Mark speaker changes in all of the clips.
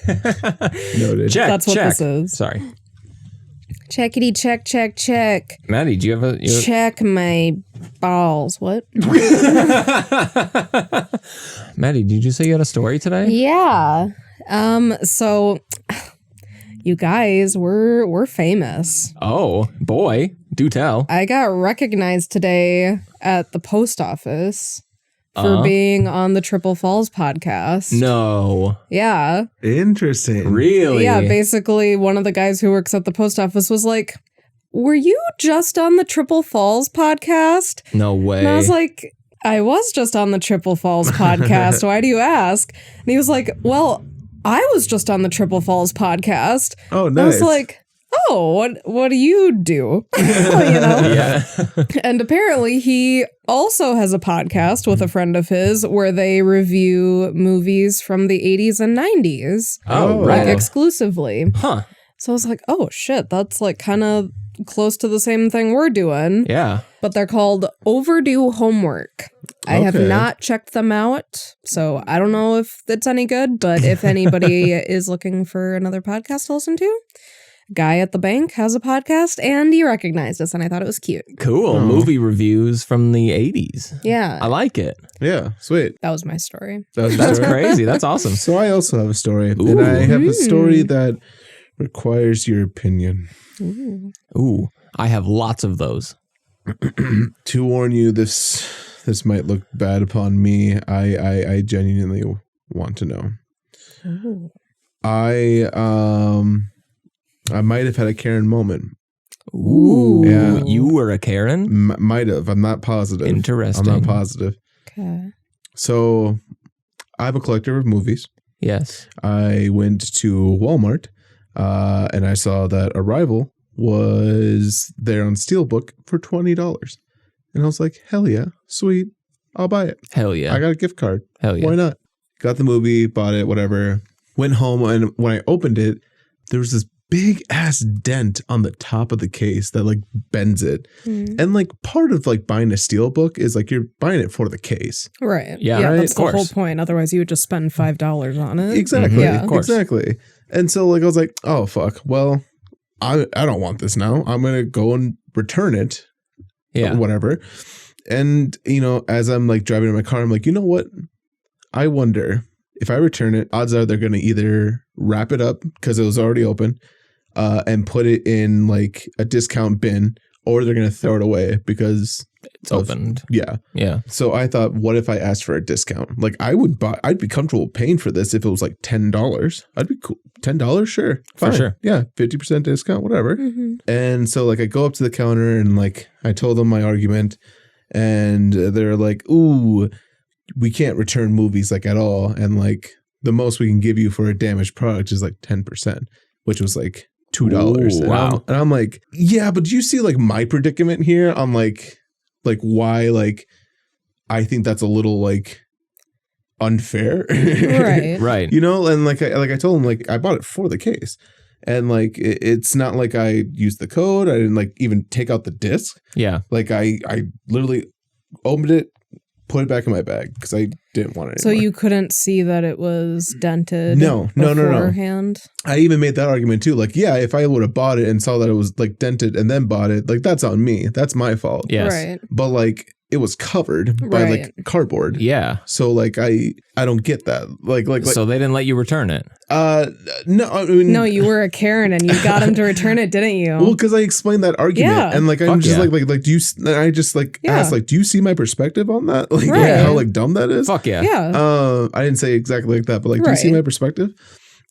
Speaker 1: Noted.
Speaker 2: Check.
Speaker 3: That's what
Speaker 2: check.
Speaker 3: this is.
Speaker 2: Sorry.
Speaker 3: Checkity check, check, check.
Speaker 2: Maddie, do you have a...
Speaker 3: Check my balls. What?
Speaker 2: Maddie, did you say you had a story today?
Speaker 3: Yeah. So you guys, we're famous.
Speaker 2: Oh, boy. Do tell.
Speaker 3: I got recognized today at the post office for being on the Triple Falls podcast.
Speaker 2: No.
Speaker 3: Yeah.
Speaker 1: Interesting.
Speaker 2: Really?
Speaker 3: Yeah, basically one of the guys who works at the post office was like, "Were you just on the Triple Falls podcast?"
Speaker 2: No way.
Speaker 3: And I was like, "I was just on the Triple Falls podcast. Why do you ask?" And he was like, "Well, I was just on the Triple Falls podcast."
Speaker 1: Oh,
Speaker 3: And I
Speaker 1: nice.
Speaker 3: was like, "Oh, what do you do?" You know?
Speaker 2: Yeah.
Speaker 3: And apparently he also has a podcast with a friend of his where they review movies from the 80s and 90s.
Speaker 2: Oh,
Speaker 3: Like
Speaker 2: right.
Speaker 3: exclusively.
Speaker 2: Huh.
Speaker 3: So I was like, oh shit, that's like kind of close to the same thing we're doing.
Speaker 2: Yeah.
Speaker 3: But they're called Overdue Homework. I have
Speaker 1: Okay.
Speaker 3: not checked them out, so I don't know if it's any good, but if anybody is looking for another podcast to listen to, guy at the bank has a podcast and he recognized us and I thought it was cute.
Speaker 2: Cool.
Speaker 1: Oh.
Speaker 2: Movie reviews from the 80s.
Speaker 3: Yeah.
Speaker 2: I like it.
Speaker 1: Yeah, sweet.
Speaker 3: That was my story.
Speaker 1: That was
Speaker 2: That's
Speaker 1: story.
Speaker 2: crazy. That's awesome.
Speaker 1: So I also have a story,
Speaker 2: Ooh.
Speaker 1: and I have a story that requires your opinion.
Speaker 2: Ooh, I have lots of those.
Speaker 1: To warn you, this might look bad upon me. I genuinely want to know.
Speaker 3: Ooh.
Speaker 1: I might have had a Karen moment.
Speaker 2: Ooh.
Speaker 1: Yeah.
Speaker 2: You were a Karen?
Speaker 1: Might have. I'm not positive.
Speaker 2: Interesting.
Speaker 1: I'm not positive.
Speaker 3: Okay.
Speaker 1: So I'm a collector of movies.
Speaker 2: Yes.
Speaker 1: I went to Walmart and I saw that Arrival was there on Steelbook for $20. And I was like, hell yeah, sweet. I'll buy it.
Speaker 2: Hell yeah.
Speaker 1: I got a gift card.
Speaker 2: Hell yeah.
Speaker 1: Why not? Got the movie, bought it, whatever. Went home, and when I opened it, there was this big ass dent on the top of the case that like bends it.
Speaker 3: Mm.
Speaker 1: And like part of like buying a Steelbook is like you're buying it for the case.
Speaker 3: Right.
Speaker 2: Yeah,
Speaker 3: Yeah,
Speaker 2: right,
Speaker 3: that's
Speaker 2: of
Speaker 3: the whole
Speaker 2: course.
Speaker 3: point. Otherwise, you would just spend $5 on it.
Speaker 1: Exactly.
Speaker 3: Yeah.
Speaker 2: Of course.
Speaker 1: Exactly. And so like I was like, oh fuck. Well, I don't want this now. I'm gonna go and return it.
Speaker 2: Yeah.
Speaker 1: Whatever. And you know, as I'm like driving in my car, I'm like, you know what? I wonder if I return it, odds are they're gonna either wrap it up because it was already open, and put it in like a discount bin, or they're gonna throw it away because
Speaker 2: It's opened.
Speaker 1: Yeah.
Speaker 2: Yeah.
Speaker 1: So I thought, what if I asked for a discount? Like I'd be comfortable paying for this if it was like $10. I'd be cool. $10, sure. Fine.
Speaker 2: For sure.
Speaker 1: Yeah. 50% discount, whatever.
Speaker 3: Mm-hmm.
Speaker 1: And so like I go up to the counter and like I told them my argument, and they're like, ooh, we can't return movies like at all. And like the most we can give you for a damaged product is like 10%, which was like $2.
Speaker 2: Ooh,
Speaker 1: And
Speaker 2: wow.
Speaker 1: I'm like, yeah, but do you see like my predicament here on like why like I think that's a little like unfair.
Speaker 3: Right.
Speaker 2: Right.
Speaker 1: You know, and like I told him, like I bought it for the case. And like it's not like I used the code. I didn't like even take out the disc.
Speaker 2: Yeah.
Speaker 1: Like I literally opened it, put it back in my bag because I didn't want it
Speaker 3: So
Speaker 1: anymore.
Speaker 3: you couldn't see that it was dented
Speaker 1: No.
Speaker 3: beforehand?
Speaker 1: I even made that argument too. Like, yeah, if I would have bought it and saw that it was like dented and then bought it, like that's on me. That's my fault.
Speaker 2: Yes.
Speaker 3: Right.
Speaker 1: But like it was covered by
Speaker 3: Right.
Speaker 1: like cardboard.
Speaker 2: Yeah.
Speaker 1: So like I don't get that. Like
Speaker 2: So they didn't let you return it.
Speaker 1: no, I mean,
Speaker 3: No, you were a Karen and you got him to return it, didn't you?
Speaker 1: well, because I explained that argument,
Speaker 3: Yeah.
Speaker 1: and like I'm
Speaker 2: Fuck
Speaker 1: just
Speaker 2: yeah.
Speaker 1: like do you? And I just like
Speaker 3: Yeah.
Speaker 1: asked like, do you see my perspective on that? Like
Speaker 3: Right.
Speaker 1: how like dumb that is.
Speaker 2: Fuck yeah.
Speaker 3: yeah.
Speaker 1: I didn't say exactly like that, but like, do you see
Speaker 3: Right.
Speaker 1: my perspective?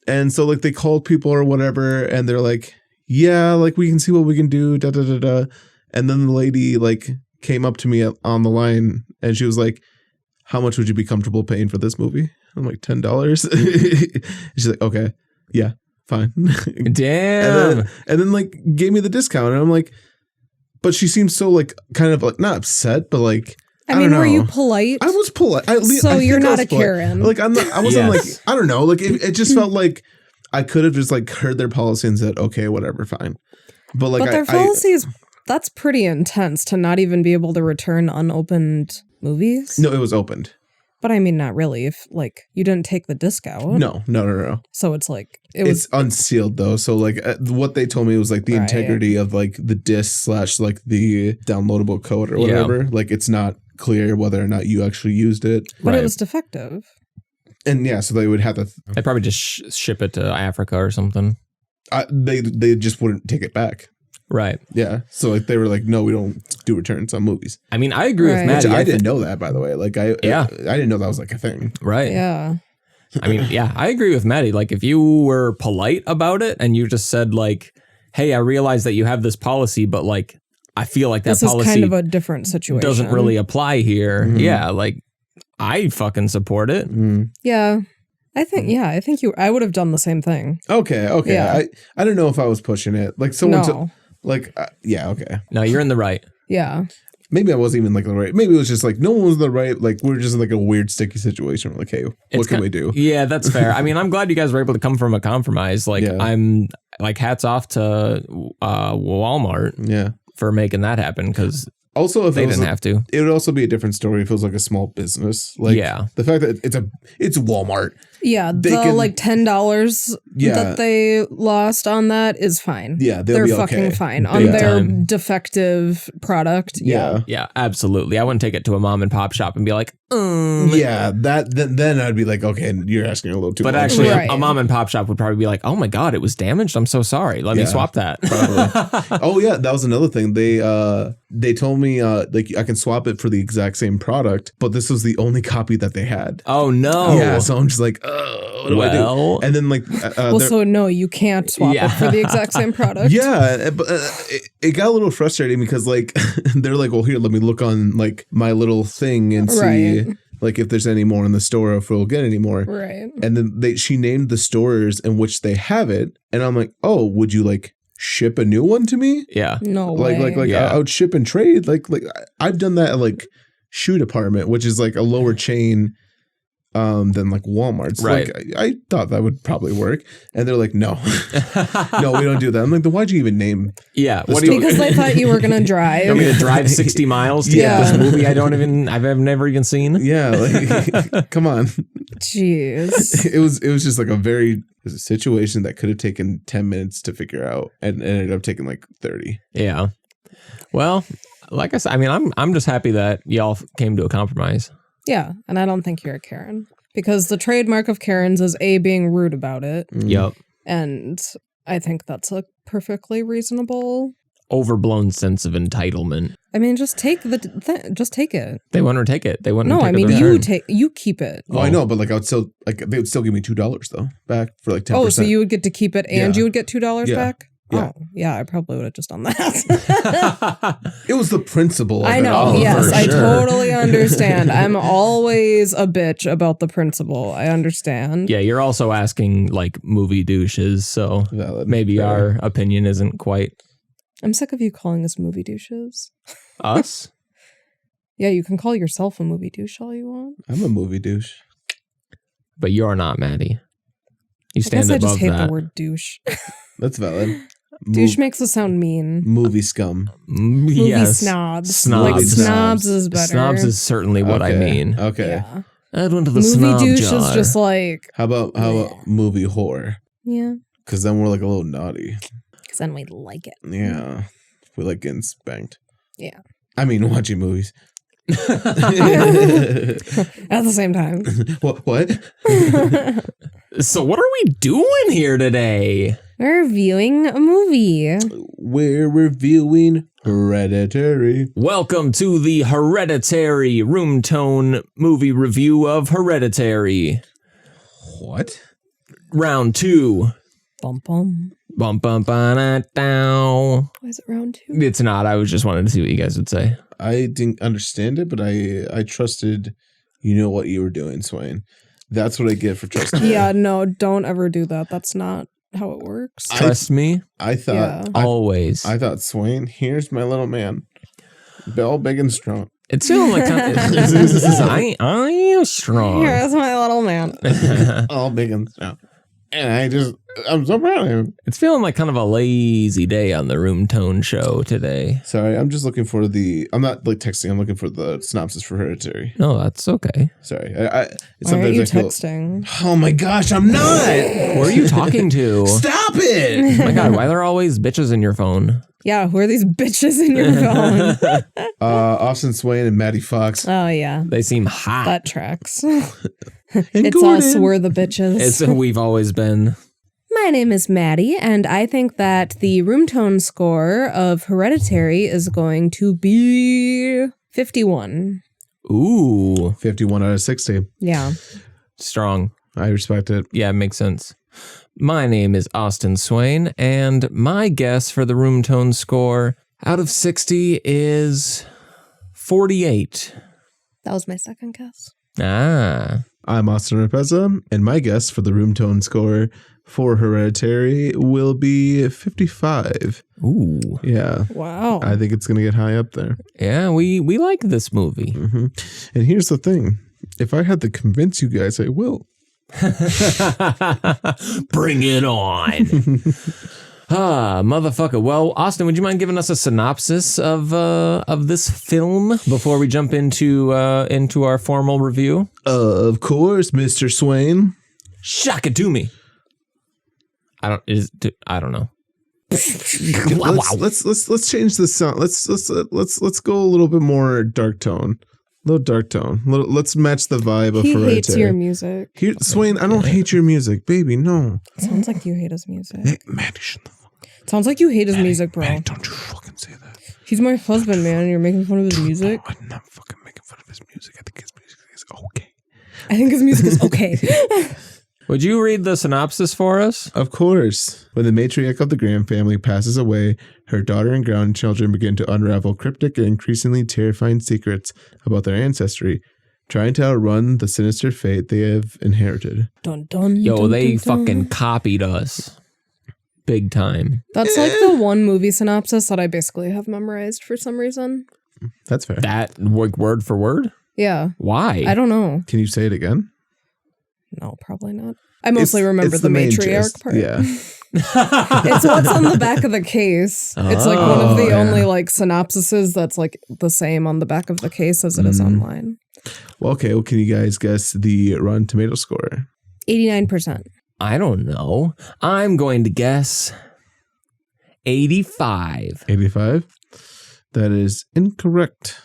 Speaker 1: And so like they called people or whatever, and they're like, yeah, like we can see what we can do. Da da da da. And then the lady like came up to me on the line, and she was like, how much would you be comfortable paying for this movie? I'm like, $10. She's like, okay, yeah, fine.
Speaker 2: Damn.
Speaker 1: and then like gave me the discount, and I'm like, but she seemed so like kind of like not upset, but like
Speaker 3: I
Speaker 1: don't
Speaker 3: mean, were
Speaker 1: know.
Speaker 3: you polite?
Speaker 1: I was polite.
Speaker 3: So
Speaker 1: I
Speaker 3: you're
Speaker 1: think I
Speaker 3: not
Speaker 1: was
Speaker 3: a
Speaker 1: polite.
Speaker 3: Karen.
Speaker 1: Like I'm not. I wasn't
Speaker 2: Yes.
Speaker 1: like I don't know. Like it just felt like I could have just like heard their policy and said, okay, whatever, fine. But like
Speaker 3: but their policy is, that's pretty intense to not even be able to return unopened movies.
Speaker 1: no, it was opened.
Speaker 3: But I mean, not really. If like you didn't take the disc out.
Speaker 1: No.
Speaker 3: So it's like it's
Speaker 1: unsealed though. So like what they told me was like the
Speaker 3: Right.
Speaker 1: integrity of like the disc / like the downloadable code or whatever. Like it's not clear whether or not you actually used it.
Speaker 3: but it was defective.
Speaker 1: And yeah, so they would have to.
Speaker 2: They probably just ship it to Africa or something.
Speaker 1: They just wouldn't take it back.
Speaker 2: Right.
Speaker 1: Yeah. So like they were like, no, we don't do returns on movies.
Speaker 2: I mean, I agree with
Speaker 3: Right.
Speaker 2: Maddie.
Speaker 1: I didn't know that, by the way. Like I didn't know that was like a thing.
Speaker 2: Right.
Speaker 3: Yeah.
Speaker 2: I mean, yeah, I agree with Maddie. Like if you were polite about it and you just said like, hey, I realize that you have this policy, but like, I feel like that
Speaker 3: This is
Speaker 2: policy
Speaker 3: kind of a different situation.
Speaker 2: doesn't really apply here.
Speaker 1: Mhm.
Speaker 2: Yeah. Like I fucking support it.
Speaker 3: Yeah. I think I would have done the same thing.
Speaker 1: Okay.
Speaker 3: Yeah.
Speaker 1: I don't know if I was pushing it. Like someone
Speaker 3: No.
Speaker 1: yeah, okay.
Speaker 2: No, you're in the right.
Speaker 3: Yeah.
Speaker 1: Maybe I wasn't even like the right. Maybe it was just like no one was the right. Like we're just in like a weird sticky situation. We're like, hey, what can we do?
Speaker 2: Yeah, that's fair. I mean, I'm glad you guys were able to come from a compromise. Like
Speaker 1: Yeah.
Speaker 2: I'm like hats off to Walmart
Speaker 1: Yeah.
Speaker 2: for making that happen because
Speaker 1: Also, if
Speaker 2: they
Speaker 1: it was
Speaker 2: didn't have to.
Speaker 1: it would also be a different story if it was like a small business. Like
Speaker 2: Yeah.
Speaker 1: the fact that it's Walmart.
Speaker 3: Yeah.
Speaker 1: They
Speaker 3: The
Speaker 1: can-
Speaker 3: like $10
Speaker 1: Yeah.
Speaker 3: that they lost on that is fine.
Speaker 1: Yeah, they'll
Speaker 3: They're
Speaker 1: be
Speaker 3: fucking
Speaker 1: okay.
Speaker 3: fine
Speaker 2: Big
Speaker 3: on their
Speaker 2: time.
Speaker 3: defective product.
Speaker 1: Yeah.
Speaker 2: Yeah, absolutely. I wouldn't take it to a mom and pop shop and be like,
Speaker 1: Yeah, then I'd be like, okay, you're asking a little too
Speaker 2: But
Speaker 1: much.
Speaker 2: actually,
Speaker 3: Right.
Speaker 2: a mom and pop shop would probably be like, "Oh my god, it was damaged. I'm so sorry. Let me
Speaker 1: Yeah,
Speaker 2: swap that."
Speaker 1: Oh yeah, that was another thing. They told me like I can swap it for the exact same product, but this was the only copy that they had.
Speaker 2: Oh no.
Speaker 1: Yeah, so I'm just like, what do I do?
Speaker 2: Well,
Speaker 1: And then like,
Speaker 3: Well, so no, you can't swap
Speaker 2: Yeah.
Speaker 3: it for the exact same product.
Speaker 1: yeah, but it got a little frustrating because like they're like, well, here, let me look on like my little thing and see
Speaker 3: Right.
Speaker 1: like if there's any more in the store, or if we'll get any more.
Speaker 3: Right.
Speaker 1: And then she named the stores in which they have it, and I'm like, oh, would you like ship a new one to me?
Speaker 2: yeah.
Speaker 3: No
Speaker 1: Like
Speaker 3: way.
Speaker 1: I would ship and trade. Like I've done that at like Shoe Department, which is like a lower chain than like Walmart's.
Speaker 2: Right.
Speaker 1: Like I thought that would probably work, and they're like, no, no, we don't do that. I'm like, then why'd you even name?
Speaker 2: Yeah.
Speaker 1: The
Speaker 2: What do you?
Speaker 3: Because they thought you were gonna drive.
Speaker 2: You want me to drive 60 miles to
Speaker 3: Yeah.
Speaker 2: get this movie I've never even seen?
Speaker 1: Yeah, like come on.
Speaker 3: Jeez.
Speaker 1: It was just like a situation that could have taken 10 minutes to figure out, and ended up taking like 30.
Speaker 2: Yeah. Well, like I said, I mean, I'm just happy that y'all came to a compromise.
Speaker 3: Yeah, and I don't think you're a Karen because the trademark of Karens is being rude about it,
Speaker 2: Yep.
Speaker 3: and I think that's a perfectly reasonable.
Speaker 2: Overblown sense of entitlement.
Speaker 3: I mean, just take just take it.
Speaker 2: They wouldn't take it. They wouldn't.
Speaker 3: No,
Speaker 2: take
Speaker 3: I mean you keep it.
Speaker 1: Oh, I know, but like I would still like they would still give me $2 though back for like 10%.
Speaker 3: Oh, so you would get to keep it and
Speaker 1: Yeah.
Speaker 3: you would get $2
Speaker 1: Yeah.
Speaker 3: back?
Speaker 1: Yeah.
Speaker 3: Oh, yeah, I probably would have just done that.
Speaker 1: It was the principle of
Speaker 3: I
Speaker 1: it
Speaker 3: know.
Speaker 1: all,
Speaker 3: Yes,
Speaker 1: for
Speaker 3: I
Speaker 1: sure.
Speaker 3: totally understand. I'm always a bitch about the principle. I understand.
Speaker 2: Yeah, you're also asking like movie douches, so
Speaker 1: Valid.
Speaker 2: maybe
Speaker 1: Fair.
Speaker 2: our opinion isn't quite
Speaker 3: I'm sick of you calling us movie douches.
Speaker 2: us.
Speaker 3: Yeah, you can call yourself a movie douche all you want.
Speaker 1: I'm a movie douche.
Speaker 2: But you're not, Maddie. You
Speaker 3: I
Speaker 2: stand
Speaker 3: guess I
Speaker 2: above
Speaker 3: just hate
Speaker 2: that.
Speaker 3: the word douche.
Speaker 1: That's valid.
Speaker 3: Douche makes it sound mean.
Speaker 1: Movie scum.
Speaker 3: Movie
Speaker 2: Yes.
Speaker 3: snobs.
Speaker 2: Snobs.
Speaker 3: Like
Speaker 1: Snobs.
Speaker 3: snobs is better.
Speaker 2: Snobs is certainly what I
Speaker 1: Okay.
Speaker 2: mean.
Speaker 1: Okay.
Speaker 3: Yeah.
Speaker 2: I went to the
Speaker 3: Movie
Speaker 2: snob
Speaker 3: douche
Speaker 2: jar.
Speaker 3: is just like,
Speaker 1: How about movie whore?
Speaker 3: yeah.
Speaker 1: Because then we're like a little naughty.
Speaker 3: Because then we like it.
Speaker 1: Yeah. We like getting spanked.
Speaker 3: Yeah.
Speaker 1: I mean, watching movies.
Speaker 3: At the same time.
Speaker 1: What?
Speaker 2: So what are we doing here today?
Speaker 3: We're reviewing a movie.
Speaker 1: We're reviewing Hereditary.
Speaker 2: Welcome to the Hereditary Room Tone movie review of Hereditary.
Speaker 1: What?
Speaker 2: Round 2.
Speaker 3: Bum bum.
Speaker 2: Bum bum ba down.
Speaker 3: Why is it round 2?
Speaker 2: It's not. I was just wanted to see what you guys would say.
Speaker 1: I didn't understand it, but I trusted you know what you were doing, Swain. That's what I get for trusting.
Speaker 3: Yeah, no, don't ever do that. That's not how it works.
Speaker 2: Trust me,
Speaker 1: I thought
Speaker 3: Yeah.
Speaker 2: always.
Speaker 1: I thought, Swain, here's my little man. Bell big and strong.
Speaker 2: It sounded like I am strong.
Speaker 3: Here's my little man.
Speaker 1: All big and strong. And I just I'm so proud of him.
Speaker 2: It's feeling like kind of a lazy day on the Room Tone show today.
Speaker 1: Sorry, I'm just looking for I'm not like texting. I'm looking for the synopsis for Hereditary.
Speaker 2: No, that's okay.
Speaker 1: Sorry.
Speaker 3: Why aren't you texting?
Speaker 1: Oh my gosh, I'm not.
Speaker 2: Who are you talking to?
Speaker 1: Stop it.
Speaker 2: Oh my God, why are there always bitches in your phone?
Speaker 3: Yeah, who are these bitches in your phone?
Speaker 1: Austin Swain and Maddie Fox.
Speaker 3: Oh, yeah.
Speaker 2: They seem hot.
Speaker 3: That tracks.
Speaker 1: And
Speaker 3: It's
Speaker 1: Gordon.
Speaker 3: us, we're the bitches.
Speaker 2: It's we've always been.
Speaker 3: My name is Maddie, and I think that the room tone score of Hereditary is going to be 51.
Speaker 2: Ooh,
Speaker 1: 51 out of 60.
Speaker 3: Yeah.
Speaker 2: strong.
Speaker 1: I respect it.
Speaker 2: Yeah, it makes sense. My name is Austin Swain, and my guess for the Room Tone score out of 60 is 48.
Speaker 3: That was my second guess.
Speaker 2: Ah.
Speaker 1: I'm Austin Rapeza, and my guess for the room tone score for Hereditary will be 55.
Speaker 2: Ooh.
Speaker 1: Yeah.
Speaker 3: Wow.
Speaker 1: I think it's going to get high up there.
Speaker 2: Yeah, we like this movie.
Speaker 1: Mm-hmm. And here's the thing. If I had to convince you guys, I will.
Speaker 2: Bring it on. Motherfucker. Well, Austin, would you mind giving us a synopsis of this film before we jump into our formal review?
Speaker 1: Of course, Mr. Swain.
Speaker 2: Shock it to me. I don't know.
Speaker 1: Let's change the sound. Let's go a little bit more dark tone. A little dark tone. Let's match the vibe of
Speaker 3: he
Speaker 1: Hereditary.
Speaker 3: hates your music.
Speaker 1: Swain, I don't hate your music, baby. No.
Speaker 3: It sounds like you hate his music.
Speaker 1: Hey, Maddie, shut the fuck up.
Speaker 3: Sounds like you hate his music, bro.
Speaker 1: Maddie, don't you fucking say that.
Speaker 3: He's my husband, man, and you're making fun of his music.
Speaker 1: No, I'm not fucking making fun of his music. I think his music is okay.
Speaker 3: I think his music is okay.
Speaker 2: Would you read the synopsis for us?
Speaker 1: Of course. When the matriarch of the Graham family passes away, her daughter and grandchildren begin to unravel cryptic and increasingly terrifying secrets about their ancestry, trying to outrun the sinister fate they have inherited.
Speaker 3: Dun, dun,
Speaker 2: Yo,
Speaker 3: dun,
Speaker 2: they
Speaker 3: dun, dun.
Speaker 2: fucking copied us. Big time.
Speaker 3: That's like the one movie synopsis that I basically have memorized for some reason.
Speaker 1: That's fair.
Speaker 2: That word for word?
Speaker 3: Yeah.
Speaker 2: Why?
Speaker 3: I don't know.
Speaker 1: Can you say it again?
Speaker 3: No, probably not. I mostly remember
Speaker 1: It's
Speaker 3: the
Speaker 1: main
Speaker 3: matriarch
Speaker 1: gist.
Speaker 3: part.
Speaker 1: Yeah.
Speaker 3: It's what's on the back of the case. It's like one of the
Speaker 1: yeah.
Speaker 3: only like synopsises that's like the same on the back of the case as it is online.
Speaker 1: Well, okay. Well, can you guys guess the Rotten Tomato score?
Speaker 3: 89%.
Speaker 2: I don't know. I'm going to guess 85.
Speaker 1: 85? That is incorrect.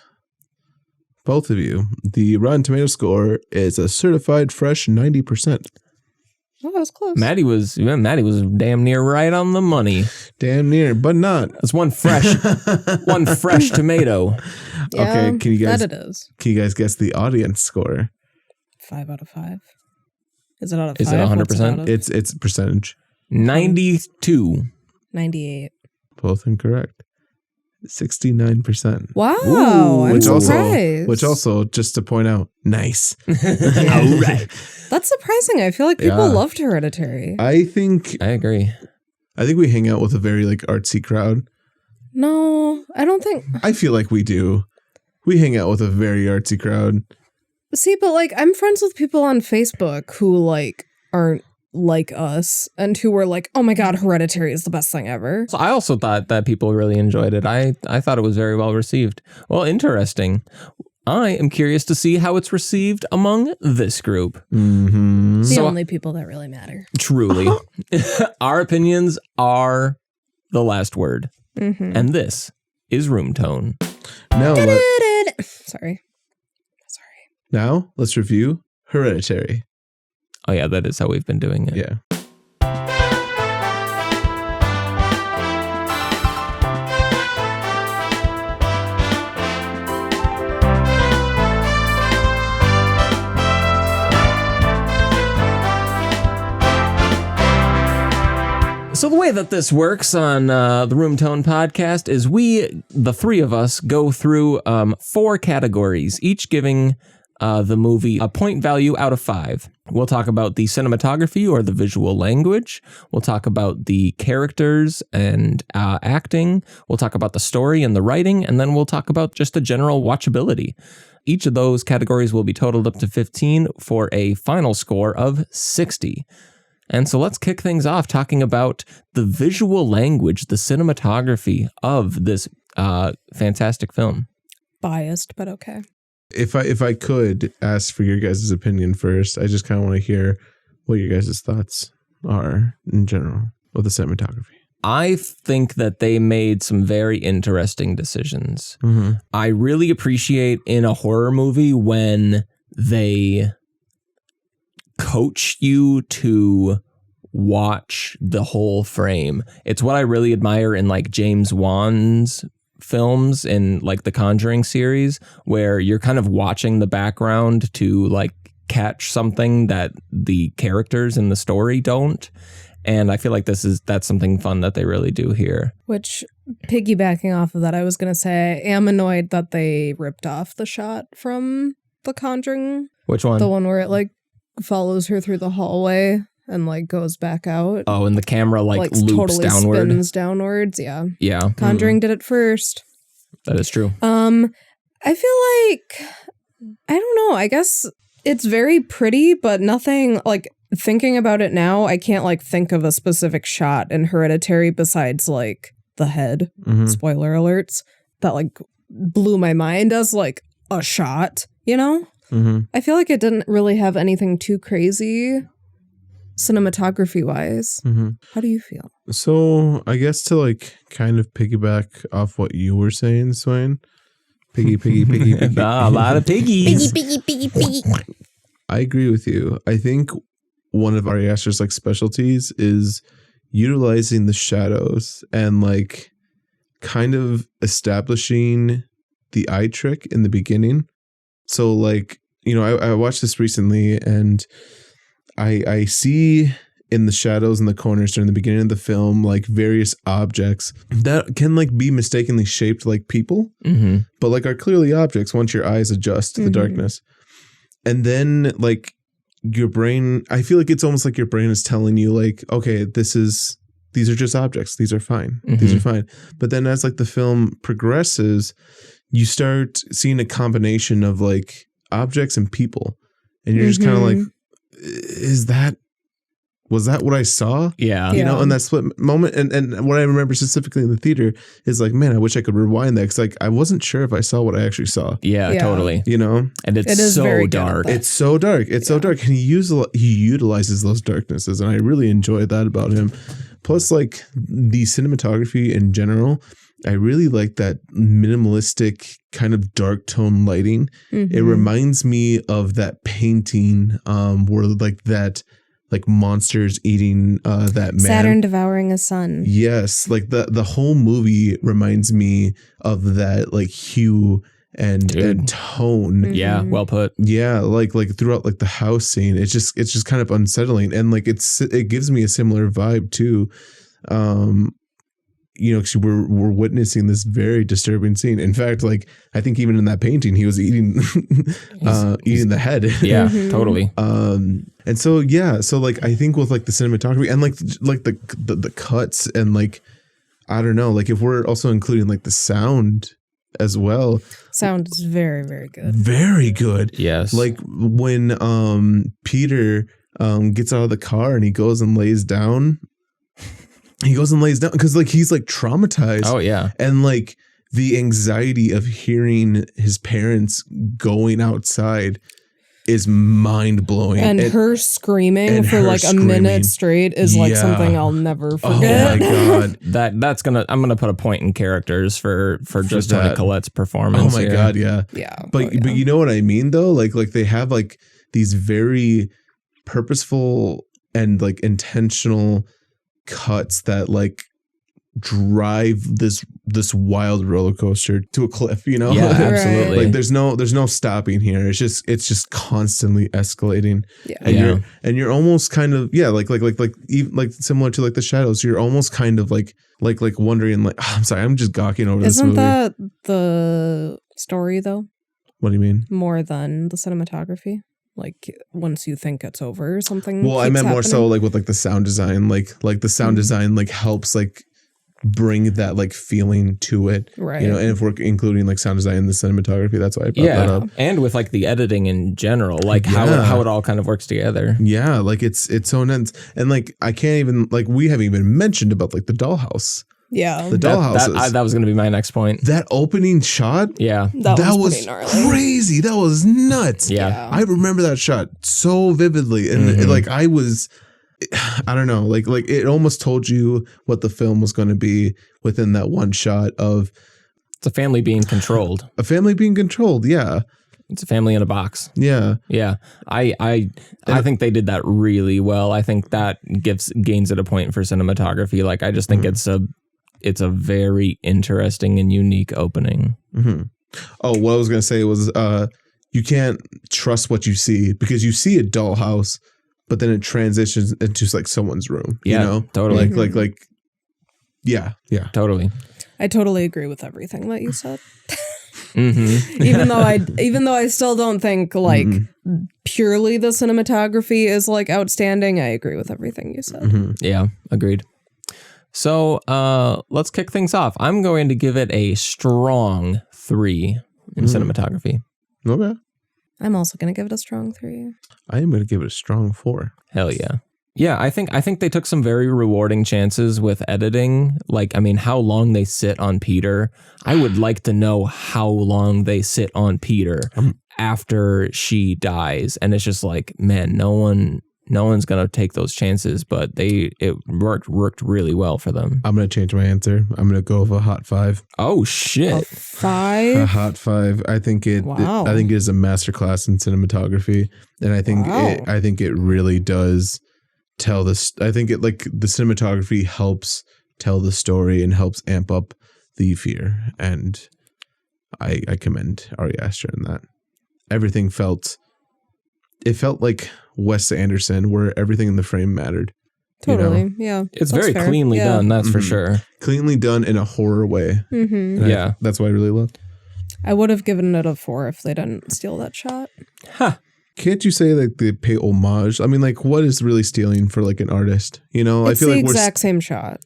Speaker 1: Both of you. The Rotten Tomato score is a certified fresh 90%.
Speaker 3: Oh, that was close.
Speaker 2: Maddie was damn near right on the money.
Speaker 1: Damn near, but not.
Speaker 2: That's one fresh tomato.
Speaker 3: Yeah,
Speaker 1: Okay, can you guys
Speaker 3: that it is.
Speaker 1: Can you guys guess the audience score?
Speaker 3: 5 out of 5. Is it out of 5?
Speaker 2: Is it 100%?
Speaker 3: What's out of?
Speaker 1: It's percentage.
Speaker 2: 92.
Speaker 3: 98.
Speaker 1: Both incorrect. 69%.
Speaker 3: Wow,
Speaker 2: Ooh,
Speaker 3: I'm surprised.
Speaker 1: Which also, just to point out, nice.
Speaker 2: All right.
Speaker 3: That's surprising. I feel like people
Speaker 1: Yeah.
Speaker 3: loved Hereditary.
Speaker 1: I think
Speaker 2: I agree.
Speaker 1: we hang out with a very like artsy crowd.
Speaker 3: No, I don't think.
Speaker 1: I feel like we do. We hang out with a very artsy crowd.
Speaker 3: See, but like I'm friends with people on Facebook who like aren't like us and who were like, oh my God, Hereditary is the best thing ever.
Speaker 2: So I also thought that people really enjoyed it. I thought it was very well received. Well, interesting. I am curious to see how it's received among this group.
Speaker 1: Mm-hmm.
Speaker 3: The
Speaker 2: So-
Speaker 3: only people that really matter.
Speaker 2: Truly. Our opinions are the last word.
Speaker 3: Mm-hmm.
Speaker 2: And this is Room Tone.
Speaker 3: Sorry.
Speaker 1: Now let's review Hereditary.
Speaker 2: Oh yeah, that is how we've been doing it.
Speaker 1: Yeah.
Speaker 2: So the way that this works on the Room Tone podcast is we, the three of us, go through 4 categories, each giving the movie a point value out of 5. We'll talk about the cinematography or the visual language. We'll talk about the characters and acting. We'll talk about the story and the writing. And then we'll talk about just the general watchability. Each of those categories will be totaled up to 15 for a final score of 60. And so let's kick things off talking about the visual language, the cinematography of this fantastic film.
Speaker 3: Biased, but okay.
Speaker 1: If I could ask for your guys' opinion first, I just kind of want to hear what your guys' thoughts are in general with the cinematography.
Speaker 2: I think that they made some very interesting decisions.
Speaker 1: Mm-hmm.
Speaker 2: I really appreciate in a horror movie when they coach you to watch the whole frame. It's what I really admire in like James Wan's films in like the Conjuring series, where you're kind of watching the background to like catch something that the characters in the story don't. And I feel like that's something fun that they really do here.
Speaker 3: Which, piggybacking off of that, I was going to say, I am annoyed that they ripped off the shot from The Conjuring.
Speaker 2: Which one?
Speaker 3: The one where it like follows her through the hallway and like goes back out.
Speaker 2: Oh, and the camera like loops
Speaker 3: totally
Speaker 2: downward.
Speaker 3: Spins downwards, yeah.
Speaker 2: Yeah.
Speaker 3: Conjuring did it first.
Speaker 2: That is true.
Speaker 3: I feel like, I don't know, I guess it's very pretty, but nothing like... Thinking about it now, I can't like think of a specific shot in Hereditary besides like the head, spoiler alerts, that like blew my mind as like a shot, you know? I feel like it didn't really have anything too crazy cinematography wise. How do you feel?
Speaker 1: So I guess to like kind of piggyback off what you were saying, Swain. Piggy.
Speaker 2: A lot of piggies.
Speaker 3: Piggy.
Speaker 1: I agree with you. I think one of Ari Aster's like specialties is utilizing the shadows and like kind of establishing the eye trick in the beginning. So like, you know, I watched this recently and I see in the shadows in the corners during the beginning of the film, like various objects that can like be mistakenly shaped like people, but like are clearly objects once your eyes adjust to the darkness. And then like, your brain, I feel like it's almost like your brain is telling you like, okay, these are just objects. These are fine. These are fine. But then as like the film progresses, you start seeing a combination of like objects and people. And you're just kind of like, was that what I saw?
Speaker 2: Yeah.
Speaker 1: You know, and that split moment. And what I remember specifically in the theater is like, man, I wish I could rewind that. Cause like, I wasn't sure if I saw what I actually saw.
Speaker 2: Yeah. Totally.
Speaker 1: You know?
Speaker 2: And it
Speaker 3: is
Speaker 2: so
Speaker 3: very
Speaker 2: dark.
Speaker 1: It's so dark. It's so dark. And he utilizes those darknesses. And I really enjoy that about him. Plus like the cinematography in general, I really like that minimalistic kind of dark tone lighting. It reminds me of that painting where like that, like monsters eating that man.
Speaker 3: Saturn devouring a sun.
Speaker 1: Yes, like the whole movie reminds me of that like hue and tone.
Speaker 2: Yeah, well put.
Speaker 1: Yeah, like throughout like the house scene, it's just kind of unsettling, and like it gives me a similar vibe too. You know, because we're witnessing this very disturbing scene. In fact, like I think even in that painting, he was eating eating the head.
Speaker 2: Yeah, totally.
Speaker 1: And so like I think with like the cinematography and like the cuts and like I don't know, like if we're also including like the sound as well.
Speaker 3: Sound is very, very good.
Speaker 1: Very good.
Speaker 2: Yes.
Speaker 1: Like when Peter gets out of the car and he goes and lays down. He goes and lays down because like he's like traumatized.
Speaker 2: Oh yeah.
Speaker 1: And like the anxiety of hearing his parents going outside is mind blowing.
Speaker 3: And her screaming for like a minute straight is like something I'll never forget.
Speaker 1: Oh my god.
Speaker 2: I'm gonna put a point in characters for just Toni Collette's performance.
Speaker 1: Oh my god, yeah.
Speaker 3: Yeah.
Speaker 1: But you know what I mean though? Like they have like these very purposeful and like intentional cuts that like drive this wild roller coaster to a cliff, you know?
Speaker 2: Yeah, absolutely.
Speaker 1: Like there's no stopping here. It's just constantly escalating.
Speaker 3: Yeah.
Speaker 1: And you're almost kind of even like similar to like the shadows. You're almost kind of like wondering like I'm sorry, I'm just gawking over this movie.
Speaker 3: Isn't that the story though?
Speaker 1: What do you mean?
Speaker 3: More than the cinematography? Like once you think it's over, something.
Speaker 1: Well, I meant more so like with like the sound design, like the sound design like helps like bring that like feeling to it.
Speaker 3: Right.
Speaker 1: You know, and if we're including like sound design and the cinematography, that's why I brought that up.
Speaker 2: And with like the editing in general, like how it all kind of works together.
Speaker 1: Yeah, like it's so intense. And like I can't even like we haven't even mentioned about like the dollhouse.
Speaker 3: Yeah.
Speaker 1: The dollhouses.
Speaker 2: That was going to be my next point.
Speaker 1: That opening shot.
Speaker 2: Yeah.
Speaker 3: That was
Speaker 1: crazy. That was nuts.
Speaker 2: Yeah.
Speaker 1: I remember that shot so vividly. And like I don't know, like it almost told you what the film was going to be within that one shot of
Speaker 2: it's a family being controlled.
Speaker 1: A family being controlled. Yeah.
Speaker 2: It's a family in a box.
Speaker 1: Yeah.
Speaker 2: Yeah. I think they did that really well. I think that gains it a point for cinematography. Like I just think it's a very interesting and unique opening.
Speaker 1: Mm-hmm. Oh, what I was going to say was you can't trust what you see because you see a dollhouse, but then it transitions into like someone's room.
Speaker 2: Yeah,
Speaker 1: you know?
Speaker 2: Totally.
Speaker 1: Like, yeah.
Speaker 2: Totally.
Speaker 3: I totally agree with everything that you said.
Speaker 2: Mm-hmm.
Speaker 3: even though I still don't think like purely the cinematography is like outstanding, I agree with everything you said.
Speaker 1: Mm-hmm.
Speaker 2: Yeah, agreed. So let's kick things off. I'm going to give it a strong 3 in cinematography.
Speaker 1: Okay.
Speaker 3: I'm also going to give it a strong 3.
Speaker 1: I am going to give it a strong 4.
Speaker 2: Hell yeah. Yeah, I think they took some very rewarding chances with editing. Like, I mean, how long they sit on Peter. I would like to know how long they sit on Peter after she dies. And it's just like, man, no one's gonna take those chances, but it worked really well for them.
Speaker 1: I'm going to change my answer. I'm going to go with a hot 5.
Speaker 2: Oh shit.
Speaker 3: A 5?
Speaker 1: A hot 5. I think it is a masterclass in cinematography. And I think it really does tell this. I think it like the cinematography helps tell the story and helps amp up the fear. And I commend Ari Aster in that. Everything felt like Wes Anderson, where everything in the frame mattered.
Speaker 3: Totally.
Speaker 1: You know?
Speaker 3: Yeah.
Speaker 2: It's very cleanly done. That's for sure.
Speaker 1: Cleanly done in a horror way.
Speaker 3: Mm-hmm.
Speaker 2: Yeah.
Speaker 1: That's what I really loved.
Speaker 3: I would have given it a 4 if they didn't steal that shot.
Speaker 2: Huh.
Speaker 1: Can't you say like they pay homage? I mean, like, what is really stealing for like an artist? You know,
Speaker 3: It's
Speaker 1: I feel
Speaker 3: the
Speaker 1: like
Speaker 3: exact same shot.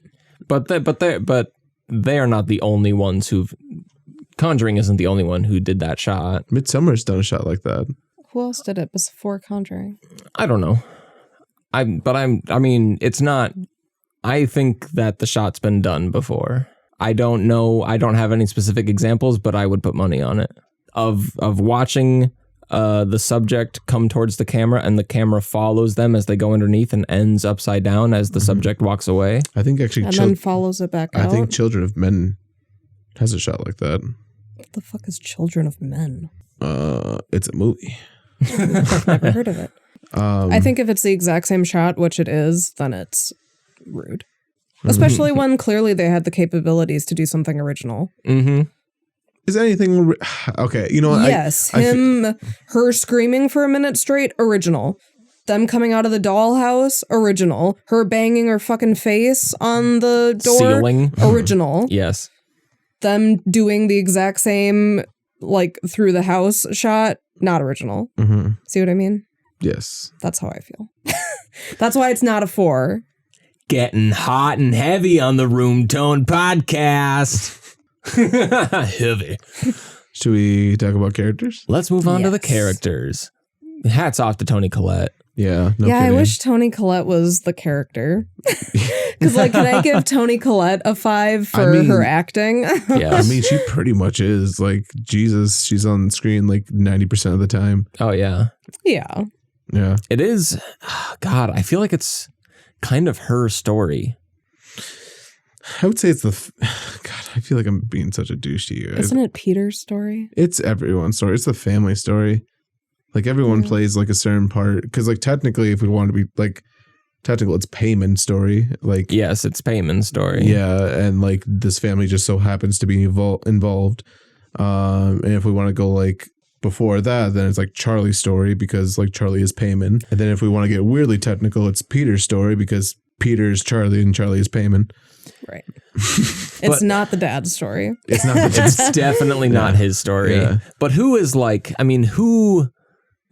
Speaker 2: But they are not the only ones who've. Conjuring isn't the only one who did that shot.
Speaker 1: Midsummer's done a shot like that.
Speaker 3: Who else did it before Conjuring?
Speaker 2: I don't know. I mean, it's not. I think that the shot's been done before. I don't know. I don't have any specific examples, but I would put money on it. Of watching the subject come towards the camera and the camera follows them as they go underneath and ends upside down as the subject walks away.
Speaker 1: I think actually,
Speaker 3: then follows it back out.
Speaker 1: I think Children of Men has a shot like that.
Speaker 3: What the fuck is Children of Men?
Speaker 1: It's a movie.
Speaker 3: Never heard of it. I think if it's the exact same shot, which it is, then it's rude. Especially when clearly they had the capabilities to do something original.
Speaker 2: Mm-hmm.
Speaker 1: Is anything okay? You know what?
Speaker 3: Yes, her screaming for a minute straight, original. Them coming out of the dollhouse, original. Her banging her fucking face on the door,
Speaker 2: ceiling,
Speaker 3: original.
Speaker 2: Yes.
Speaker 3: Them doing the exact same, like through the house shot, not original.
Speaker 1: Mm-hmm.
Speaker 3: See what I mean?
Speaker 1: Yes.
Speaker 3: That's how I feel. That's why it's not a 4.
Speaker 2: Getting hot and heavy on the Room Tone podcast. Heavy.
Speaker 1: Should we talk about characters?
Speaker 2: Let's move on to the characters. Hats off to Toni Collette.
Speaker 1: Yeah. No
Speaker 3: yeah,
Speaker 1: kidding.
Speaker 3: I wish Toni Collette was the character. Because, like, can I give Toni Collette a 5 for her acting?
Speaker 2: Yeah.
Speaker 1: I mean, she pretty much is. Like, Jesus, she's on screen like 90% of the time.
Speaker 2: Oh, yeah.
Speaker 3: Yeah.
Speaker 1: Yeah.
Speaker 2: It is. God, I feel like it's kind of her story.
Speaker 1: I would say it's God, I feel like I'm being such a douche to you guys.
Speaker 3: Isn't it Peter's story?
Speaker 1: It's everyone's story. It's the family story. Like, everyone plays like a certain part. Because, like, technically, if we want to be like technical, it's Payman's story. Like,
Speaker 2: yes, it's Payman's story.
Speaker 1: Yeah, and like this family just so happens to be involved. And if we want to go like before that, then it's like Charlie's story because like Charlie is Payman. And then if we want to get weirdly technical, it's Peter's story because Peter is Charlie and Charlie is Payman.
Speaker 3: Right. It's not the dad's story.
Speaker 1: It's not.
Speaker 2: It's definitely not his story.
Speaker 1: Yeah.
Speaker 2: But who is like? I mean, who?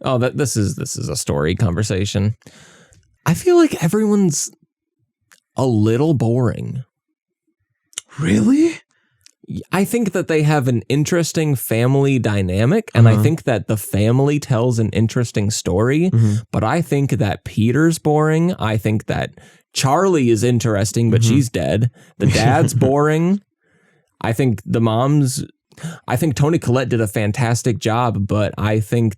Speaker 2: Oh, this is a story conversation. I feel like everyone's a little boring.
Speaker 1: Really?
Speaker 2: I think that they have an interesting family dynamic, and I think that the family tells an interesting story, but I think that Peter's boring. I think that Charlie is interesting, but she's dead. The dad's boring. I think Toni Collette did a fantastic job, but I think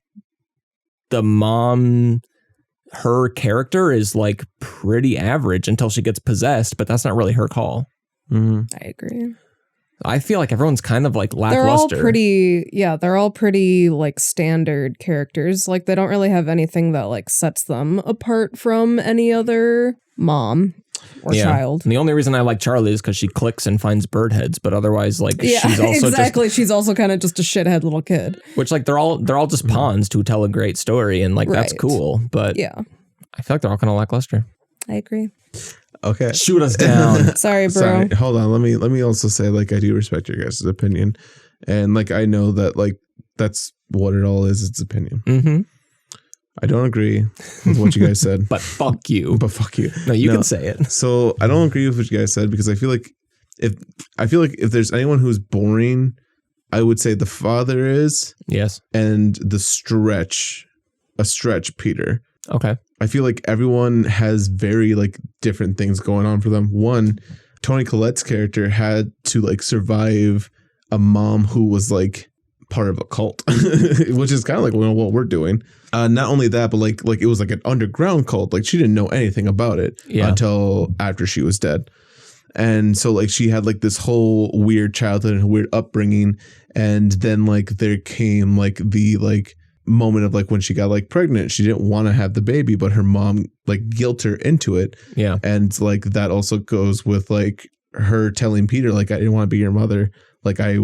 Speaker 2: the mom, her character is like pretty average until she gets possessed, but that's not really her call.
Speaker 3: I agree.
Speaker 2: I feel like everyone's kind of like lackluster.
Speaker 3: They're all pretty like standard characters. Like they don't really have anything that like sets them apart from any other mom or child.
Speaker 2: And the only reason I like Charlie is because she clicks and finds bird heads, but otherwise like she's also
Speaker 3: she's also kind of just a shithead little kid.
Speaker 2: Which like they're all just pawns to tell a great story, and like that's cool. But I feel like they're all kind of lackluster.
Speaker 3: I agree.
Speaker 1: Okay.
Speaker 2: Shoot us down.
Speaker 3: Sorry, bro.
Speaker 1: Sorry. Hold on. Let me also say, like, I do respect your guys' opinion. And like I know that like that's what it all is, it's opinion.
Speaker 2: Mm-hmm.
Speaker 1: I don't agree with what you guys said.
Speaker 2: But fuck you.
Speaker 1: But fuck you.
Speaker 2: No, you can say it.
Speaker 1: So I don't agree with what you guys said because I feel like if there's anyone who's boring, I would say the father is.
Speaker 2: Yes.
Speaker 1: And a stretch Peter.
Speaker 2: Okay.
Speaker 1: I feel like everyone has very like different things going on for them. One, Toni Collette's character had to like survive a mom who was like part of a cult, which is kind of like what we're doing. Not only that, but like it was like an underground cult. Like she didn't know anything about it until after she was dead. And so like she had like this whole weird childhood and weird upbringing. And then like there came like the like moment of like when she got like pregnant, she didn't want to have the baby, but her mom like guilt her into it. Yeah. And like that also goes with like her telling Peter like, I didn't want to be your mother. Like I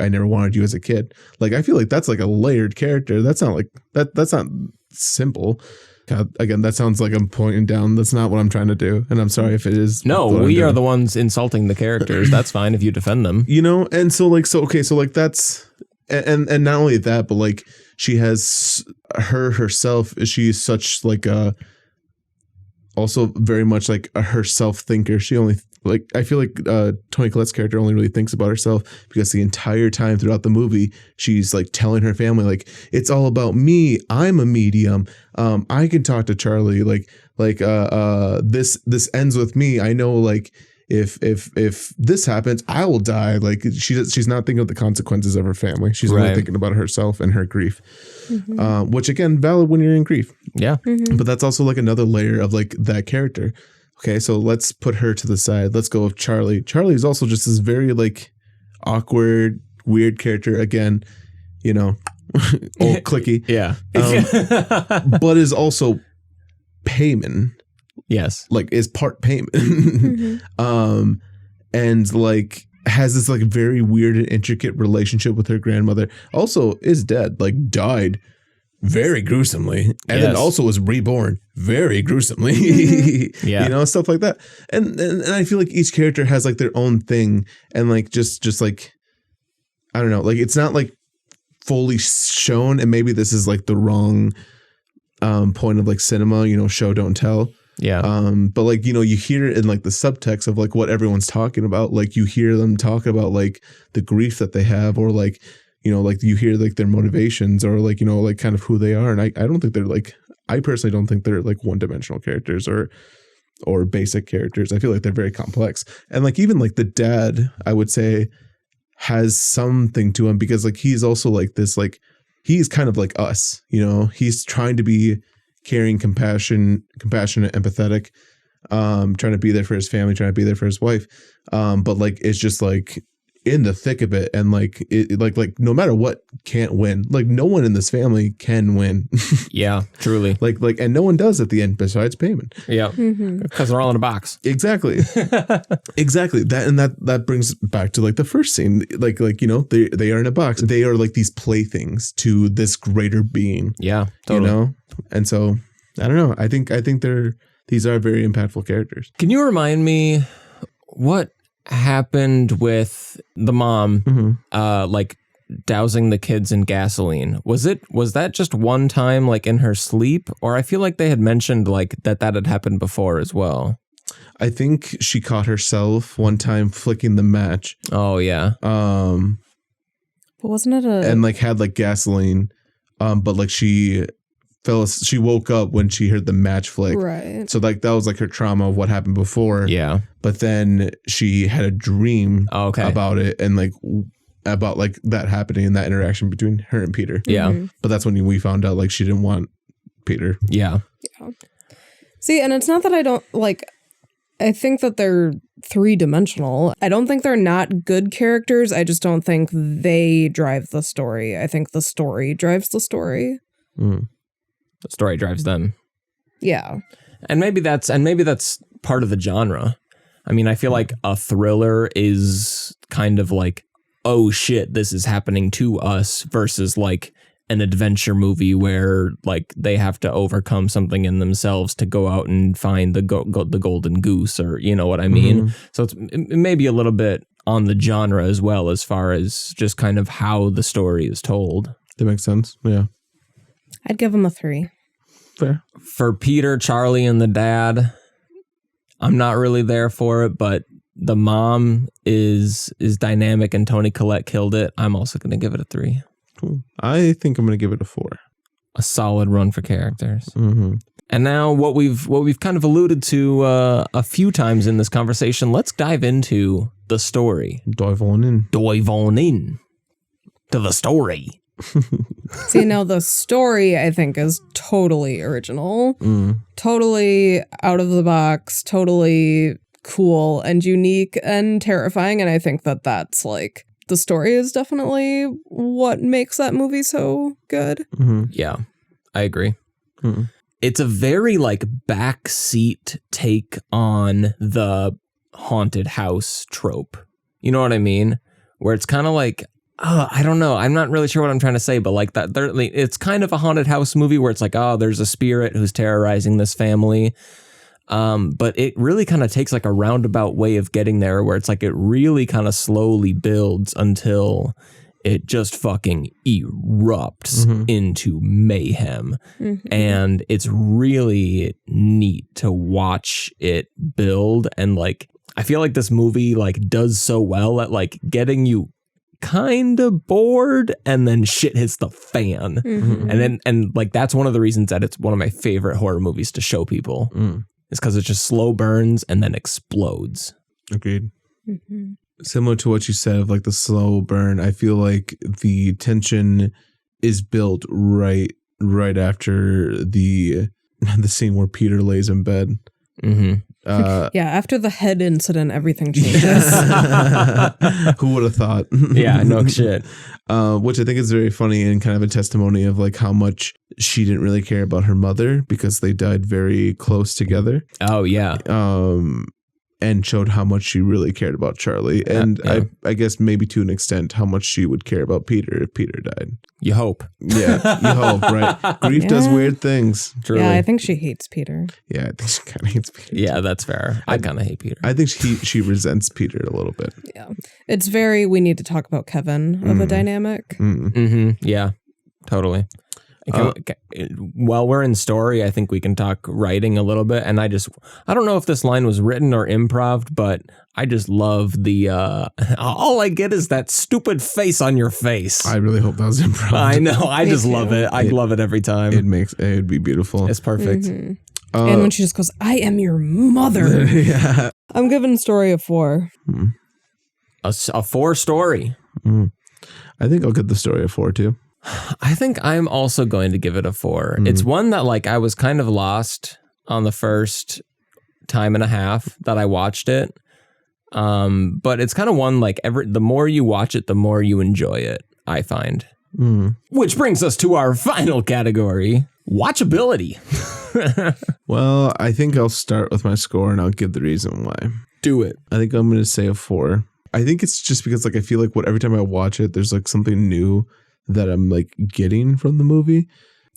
Speaker 1: never wanted you as a kid. Like I feel like that's like a layered character. That's not like that's not simple. God, again, that sounds like I'm pointing down. That's not what I'm trying to do. And I'm sorry if it is.
Speaker 2: No, we are the ones insulting the characters. That's fine if you defend them.
Speaker 1: You know, and so like so that's and not only that, but like she has herself, she's such like a also very much like a herself thinker. She only like I feel like Toni Collette's character only really thinks about herself because the entire time throughout the movie she's like telling her family like it's all about me. I'm a medium. I can talk to Charlie. Like this ends with me. I know like if this happens, I will die. Like she's not thinking of the consequences of her family. She's only thinking about herself and her grief, which again, valid when you're in grief. Yeah. Mm-hmm. But that's also like another layer of like that character. Okay, so let's put her to the side. Let's go with Charlie. Charlie is also just this very like awkward, weird character. Again, you know, old clicky. Yeah. But is also Payman. Yes. Like is part Payman. And like has this like very weird and intricate relationship with her grandmother. Also is dead, like died very gruesomely. And then also was reborn very gruesomely. Yeah. You know, stuff like that. And I feel like each character has like their own thing. And like just like I don't know, like it's not like fully shown, and maybe this is like the wrong point of like cinema, you know, show don't tell. Yeah. But like, you know, you hear it in like the subtext of like what everyone's talking about. Like you hear them talk about like the grief that they have, or like, you know, like you hear like their motivations, or like, you know, like kind of who they are. And I don't think they're like, I personally don't think they're like one-dimensional characters or basic characters. I feel like they're very complex. And like even like the dad, I would say, has something to him, because like he's also like this, like he's kind of like us, you know, he's trying to be caring, compassionate, empathetic, trying to be there for his family, trying to be there for his wife. But like, it's just like in the thick of it. And like, it like no matter what, can't win. Like no one in this family can win. Yeah, truly. Like, and no one does at the end besides Payman. Yeah. Because they're all in a box. Exactly. Exactly. That brings back to like the first scene. Like, you know, they are in a box. They are like these playthings to this greater being. Yeah. Totally. You know? And so I don't know. I think these are very impactful characters.
Speaker 2: Can you remind me what happened with the mom, like dousing the kids in gasoline? Was that just one time, like in her sleep, or I feel like they had mentioned like that had happened before as well?
Speaker 1: I think she caught herself one time flicking the match.
Speaker 2: Oh yeah.
Speaker 3: But wasn't it
Speaker 1: and like had like gasoline, but like she woke up when she heard the match flick.
Speaker 3: right?
Speaker 1: So like that was like her trauma of what happened before.
Speaker 2: Yeah.
Speaker 1: But then she had a dream about it and like about like that happening and that interaction between her and Peter.
Speaker 2: Yeah.
Speaker 3: Mm-hmm.
Speaker 1: But that's when we found out like she didn't want Peter.
Speaker 2: Yeah.
Speaker 3: See, and it's not that I don't like. I think that they're three-dimensional. I don't think they're not good characters. I just don't think they drive the story. I think the story drives the story.
Speaker 1: Mm.
Speaker 2: The story drives them.
Speaker 3: Yeah.
Speaker 2: And maybe that's part of the genre. I mean, I feel like a thriller is kind of like, oh shit, this is happening to us, versus like an adventure movie where like they have to overcome something in themselves to go out and find the golden goose, or you know what I mean?
Speaker 1: Mm-hmm.
Speaker 2: So it may be a little bit on the genre as well, as far as just kind of how the story is told.
Speaker 1: That makes sense. Yeah.
Speaker 3: I'd give them a 3.
Speaker 1: Fair.
Speaker 2: For Peter, Charlie, and the dad, I'm not really there for it, but the mom is dynamic and Toni Collette killed it. I'm also going to give it a 3.
Speaker 1: Cool. I think I'm going to give it a 4.
Speaker 2: A solid run for characters.
Speaker 1: Mm-hmm.
Speaker 2: And now what we've kind of alluded to a few times in this conversation, let's dive into the story.
Speaker 1: Dive on in
Speaker 2: to the story.
Speaker 3: See, now the story, I think, is totally original,
Speaker 1: Mm.
Speaker 3: totally out of the box, totally cool and unique and terrifying. And I think that that's like, the story is definitely what makes that movie so good.
Speaker 1: Mm-hmm.
Speaker 2: Yeah, I agree.
Speaker 1: Mm-hmm.
Speaker 2: It's a very like backseat take on the haunted house trope. You know what I mean? Where it's kind of like, I don't know. I'm not really sure what I'm trying to say, but like that, it's kind of a haunted house movie where it's like, oh, there's a spirit who's terrorizing this family. But it really kind of takes like a roundabout way of getting there, where it's like it really kind of slowly builds until it just fucking erupts into mayhem.
Speaker 3: Mm-hmm.
Speaker 2: And it's really neat to watch it build. And like, I feel like this movie like does so well at like getting you kind of bored and then shit hits the fan.
Speaker 3: Mm-hmm.
Speaker 2: And like, that's one of the reasons that it's one of my favorite horror movies to show people. Is because it just slow burns and then explodes.
Speaker 1: Agreed.
Speaker 3: Mm-hmm.
Speaker 1: Similar to what you said of like the slow burn, I feel like the tension is built right after the scene where Peter lays in bed.
Speaker 2: Mm-hmm.
Speaker 3: Yeah, after the head incident, everything changes.
Speaker 1: Who would have thought?
Speaker 2: Yeah, no shit.
Speaker 1: Which I think is very funny and kind of a testimony of like how much she didn't really care about her mother because they died very close together.
Speaker 2: Oh yeah.
Speaker 1: And showed how much she really cared about Charlie. And
Speaker 2: yeah.
Speaker 1: I guess maybe to an extent how much she would care about Peter if Peter died.
Speaker 2: You hope.
Speaker 1: Yeah, you hope, right? Grief does weird things.
Speaker 2: Truly.
Speaker 3: Yeah, I think she hates Peter.
Speaker 1: Yeah, I think she kind of hates Peter.
Speaker 2: Yeah, that's fair. I kind of hate Peter.
Speaker 1: I think she resents Peter a little bit.
Speaker 3: Yeah. It's very, we need to talk about Kevin of a dynamic.
Speaker 2: Mm-hmm. Yeah, totally. While we're in story, I think we can talk writing a little bit. And I don't know if this line was written or improv, but I just love the, all I get is that stupid face on your face.
Speaker 1: I really hope that was improv.
Speaker 2: I know. I just love it. I love it every time.
Speaker 1: It'd be beautiful.
Speaker 2: It's perfect.
Speaker 3: Mm-hmm. And when she just goes, I am your mother.
Speaker 1: Yeah.
Speaker 3: I'm giving story a 4.
Speaker 2: A 4 story.
Speaker 1: I think I'll give the story a 4 too.
Speaker 2: I think I'm also going to give it a 4. It's one that like I was kind of lost on the first time and a half that I watched it. But it's kind of one like the more you watch it, the more you enjoy it, I find. Which brings us to our final category, watchability.
Speaker 1: Well, I think I'll start with my score and I'll give the reason why.
Speaker 2: Do it.
Speaker 1: I think I'm going to say a 4. I think it's just because like I feel like every time I watch it, there's like something new that I'm like getting from the movie.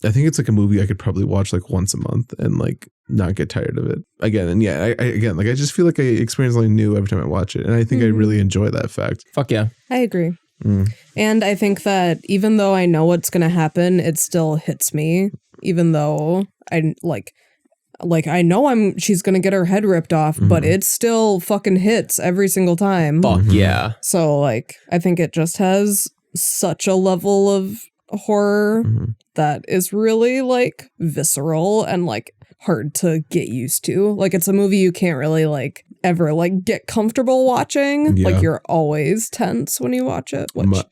Speaker 1: I think it's like a movie I could probably watch like once a month and like not get tired of it again. And yeah, I just feel like I experience something new every time I watch it. And I think I really enjoy that fact.
Speaker 2: Fuck yeah.
Speaker 3: I agree. And I think that even though I know what's going to happen, it still hits me, even though Like, I know she's gonna get her head ripped off, but it still fucking hits every single time.
Speaker 2: Fuck yeah.
Speaker 3: So, like, I think it just has such a level of horror that is really, like, visceral and, like, hard to get used to. Like, it's a movie you can't really, like, ever, like, get comfortable watching.
Speaker 1: Yeah.
Speaker 3: Like, you're always tense when you watch it, which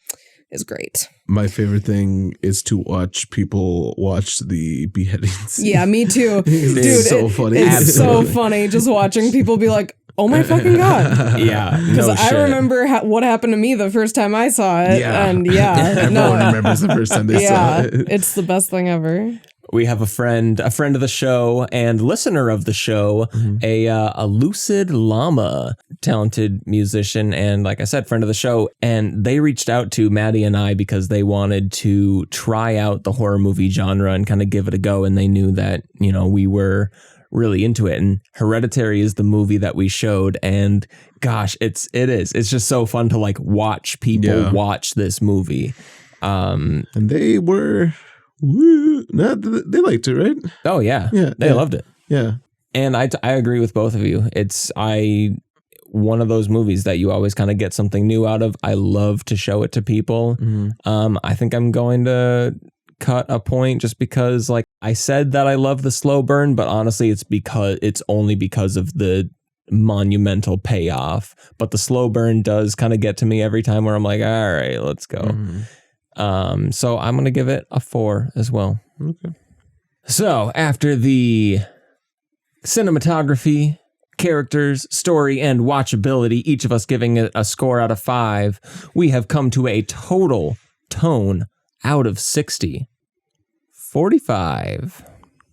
Speaker 3: is great.
Speaker 1: My favorite thing is to watch people watch the beheadings.
Speaker 3: Yeah, me too. Dude,
Speaker 1: It's so funny.
Speaker 3: It's so funny just watching people be like, oh my fucking God.
Speaker 2: Yeah.
Speaker 3: Because
Speaker 2: No
Speaker 3: I
Speaker 2: shit.
Speaker 3: remember what happened to me the first time I saw it.
Speaker 1: Yeah.
Speaker 3: And yeah,
Speaker 1: Everyone remembers the first time they saw it.
Speaker 3: it's the best thing ever.
Speaker 2: We have a friend of the show and listener of the show, a Lucid Llama, talented musician, and like I said, friend of the show. And they reached out to Maddie and I because they wanted to try out the horror movie genre and kind of give it a go. And they knew that, you know, we were really into it. And Hereditary is the movie that we showed. And gosh, it's just so fun to like watch people watch this movie.
Speaker 1: And they were... Woo. No, they liked it, right?
Speaker 2: Oh yeah, they loved it.
Speaker 1: Yeah,
Speaker 2: and I agree with both of you. It's one of those movies that you always kind of get something new out of. I love to show it to people. I think I'm going to cut a point just because, like I said, that I love the slow burn, but honestly, it's only because of the monumental payoff. But the slow burn does kind of get to me every time where I'm like, all right, let's go. So I'm going to give it a 4 as well.
Speaker 1: Okay.
Speaker 2: So after the cinematography, characters, story, and watchability, each of us giving it a score out of 5, we have come to a total tone out of 60. 45.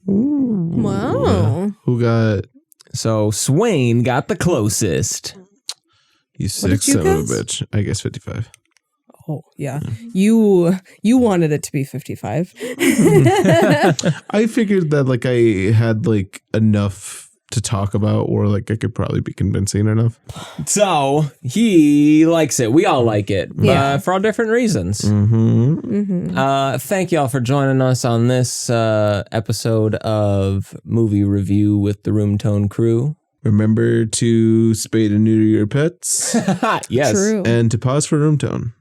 Speaker 1: Ooh.
Speaker 3: Wow.
Speaker 1: Yeah. Who got...
Speaker 2: So Swain got the closest.
Speaker 1: You
Speaker 3: What did
Speaker 1: sick
Speaker 3: you
Speaker 1: son of a
Speaker 3: guess?
Speaker 1: bitch. I guess 55.
Speaker 3: Oh, yeah. You wanted it to be 55.
Speaker 1: I figured that like I had like enough to talk about, or like I could probably be convincing enough.
Speaker 2: So he likes it. We all like it,
Speaker 3: Yeah.
Speaker 2: for all different reasons. Thank y'all for joining us on this episode of Movie Review with the Room Tone Crew.
Speaker 1: Remember to spay and neuter your pets
Speaker 2: Yes.
Speaker 3: True.
Speaker 1: and to pause for room tone.